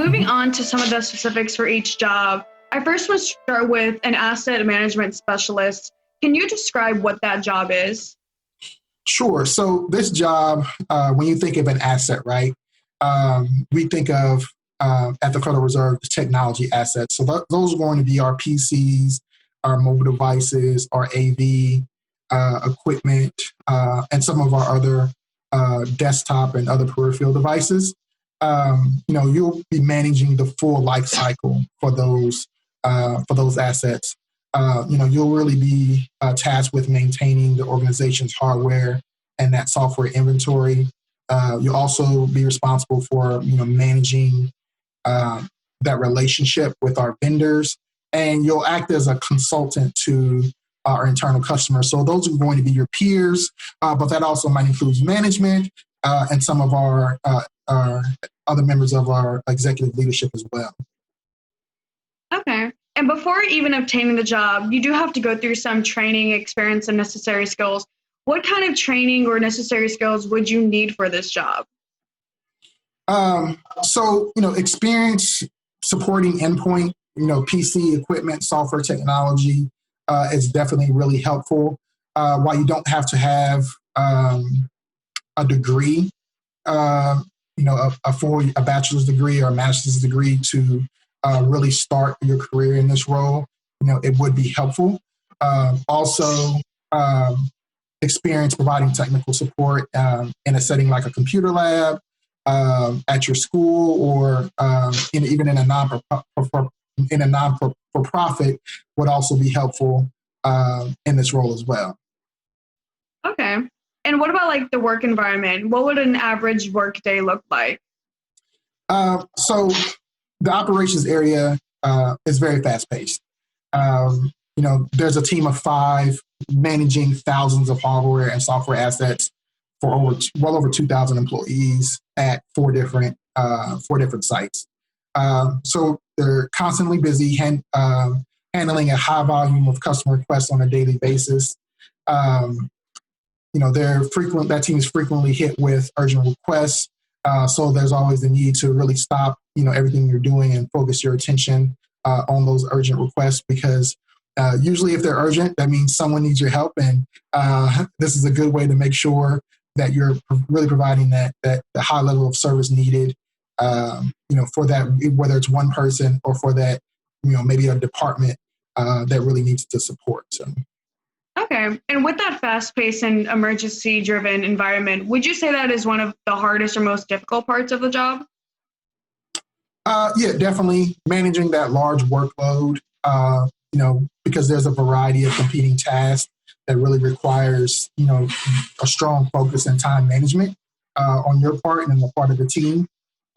moving on to some of the specifics for each job, I first want to start with an asset management specialist. Can you describe what that job is? Sure. So this job, when you think of an asset, right, we think of at the Federal Reserve, the technology assets. So those are going to be our PCs, our mobile devices, our AV equipment, and some of our other desktop and other peripheral devices. You'll be managing the full life cycle for those assets. You'll really be tasked with maintaining the organization's hardware and that software inventory. You'll also be responsible for managing that relationship with our vendors, and you'll act as a consultant to our internal customers. So those are going to be your peers, but that also might include management and some of our other members of our executive leadership as well. Okay. And before even obtaining the job, you do have to go through some training, experience, and necessary skills. What kind of training or necessary skills would you need for this job? Experience supporting endpoint, PC equipment, software technology is definitely really helpful. While you don't have to have a degree, a bachelor's degree or a master's degree to really start your career in this role, it would be helpful. Also, experience providing technical support in a setting like a computer lab, at your school, or even in a non-for-profit would also be helpful in this role as well. Okay. And what about the work environment? What would an average work day look like? So the operations area is very fast-paced. There's a team of 5 managing thousands of hardware and software assets for well over 2,000 employees at 4 different sites. So they're constantly busy handling a high volume of customer requests on a daily basis. That team is frequently hit with urgent requests. So there's always the need to really stop, everything you're doing and focus your attention on those urgent requests, because usually if they're urgent, that means someone needs your help. And this is a good way to make sure that you're really providing that the high level of service needed, for that, whether it's one person or for that, maybe a department that really needs the support. So. Okay. And with that fast-paced and emergency-driven environment, would you say that is one of the hardest or most difficult parts of the job? Yeah, definitely managing that large workload, because there's a variety of competing tasks that really requires, a strong focus and time management on your part and on the part of the team.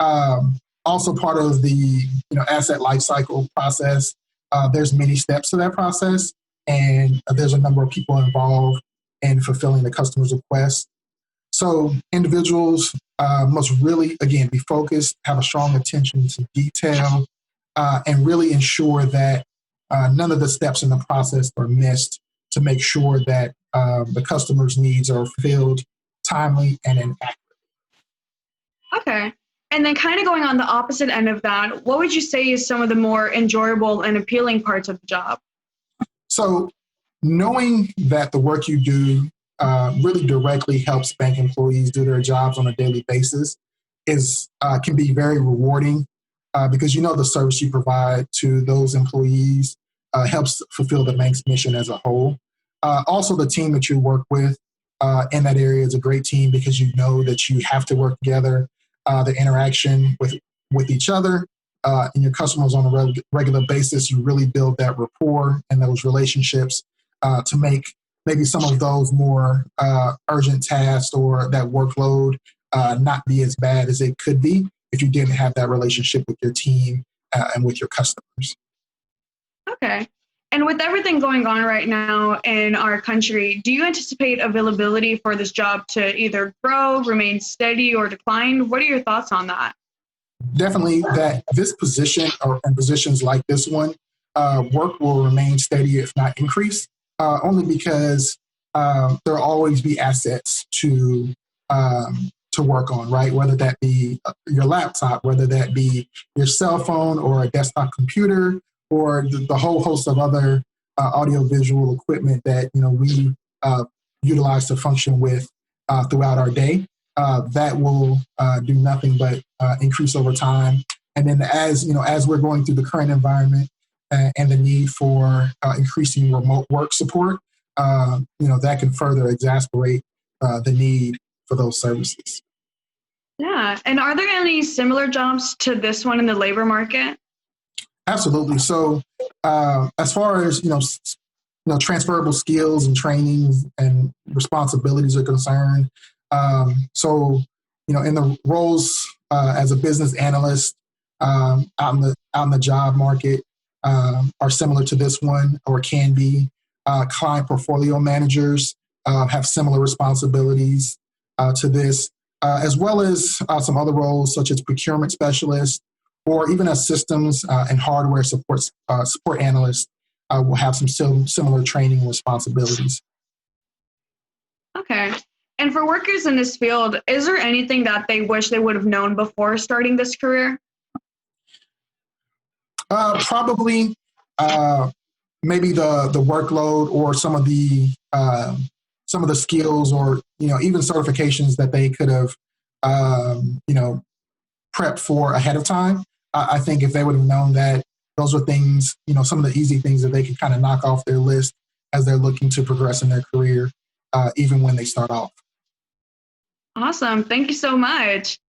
Also part of the, asset lifecycle process, there's many steps to that process, and there's a number of people involved in fulfilling the customer's request. So individuals must really, again, be focused, have a strong attention to detail, and really ensure that none of the steps in the process are missed to make sure that the customer's needs are fulfilled timely and accurate. Okay. And then kind of going on the opposite end of that, what would you say is some of the more enjoyable and appealing parts of the job? So knowing that the work you do really directly helps bank employees do their jobs on a daily basis can be very rewarding because the service you provide to those employees helps fulfill the bank's mission as a whole. Also, the team that you work with in that area is a great team because you know that you have to work together. The interaction with each other and your customers on a regular basis, you really build that rapport and those relationships to make maybe some of those more urgent tasks or that workload not be as bad as it could be if you didn't have that relationship with your team and with your customers. Okay. And with everything going on right now in our country, do you anticipate availability for this job to either grow, remain steady, or decline? What are your thoughts on that? Definitely that this position and positions like this one, work will remain steady if not increase, only because there'll always be assets to to work on, right? Whether that be your laptop, whether that be your cell phone or a desktop computer, or the whole host of other audiovisual equipment that we utilize to function with throughout our day. That will do nothing but increase over time. And then as we're going through the current environment and the need for increasing remote work support, that can further exacerbate the need for those services. Yeah. And are there any similar jobs to this one in the labor market? Absolutely. So, as far as transferable skills and trainings and responsibilities are concerned, in the roles as a business analyst out in the job market are similar to this one or can be. Client portfolio managers have similar responsibilities to this, as well as some other roles such as procurement specialists or even as systems and hardware support analysts will have some similar training responsibilities. Okay. And for workers in this field, is there anything that they wish they would have known before starting this career? Probably maybe the workload or some of the skills or even certifications that they could have prepped for ahead of time. I think if they would have known that, those are things, some of the easy things that they could kind of knock off their list as they're looking to progress in their career, even when they start off. Awesome. Thank you so much.